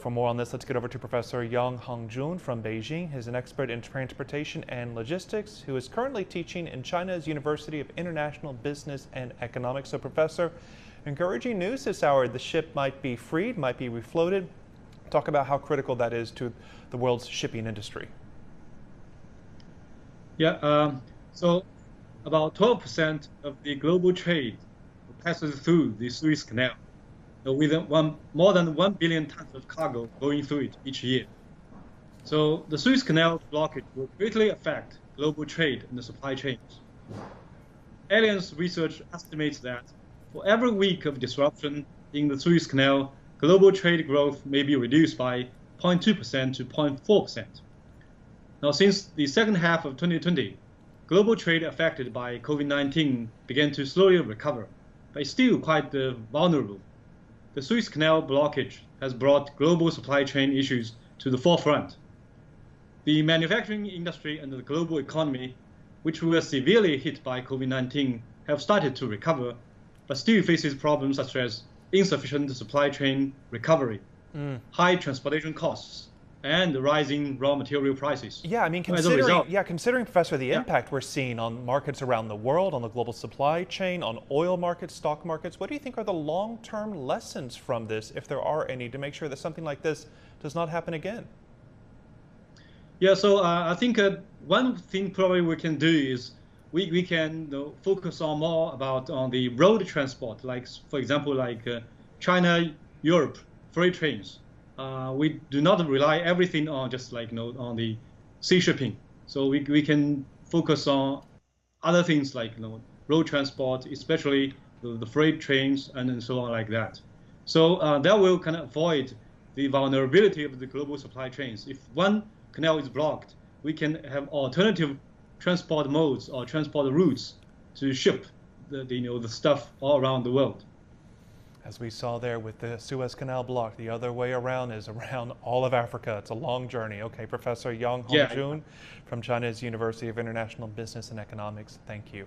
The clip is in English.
For more on this, let's get over to Professor Yang Hangjun from Beijing. He's an expert in transportation and logistics who is currently teaching in China's University of International Business and Economics. So, Professor, encouraging news this hour. The ship might be freed, might be refloated. Talk about how critical that is to the world's shipping industry. So about 12% of the global trade passes through the Suez Canal, with more than 1 billion tons of cargo going through it each year. So the Suez Canal blockage will greatly affect global trade and the supply chains. Allianz research estimates that for every week of disruption in the Suez Canal, global trade growth may be reduced by 0.2% to 0.4%. Now, since the second half of 2020, global trade affected by COVID-19 began to slowly recover, but is still quite vulnerable. The Suez Canal blockage has brought global supply chain issues to the forefront. The manufacturing industry and the global economy, which were severely hit by COVID-19, have started to recover, but still faces problems such as insufficient supply chain recovery, high transportation costs, and rising raw material prices. Yeah, I mean, considering, Professor, the impact we're seeing on markets around the world, on the global supply chain, on oil markets, stock markets, what do you think are the long-term lessons from this, if there are any, to make sure that something like this does not happen again? Yeah, so I think one thing probably we can do is we can focus on more on the road transport, like, for example, like China-Europe freight trains. We do not rely everything on just on the sea shipping. So we can focus on other things like road transport, especially the freight trains and so on like that. So that will kind of avoid the vulnerability of the global supply chains. If one canal is blocked, we can have alternative transport modes or transport routes to ship the stuff all around the world. As we saw there with the Suez Canal blocked, the other way around is around all of Africa. It's a long journey. Okay, Professor Yang Hangjun from China's University of International Business and Economics, thank you.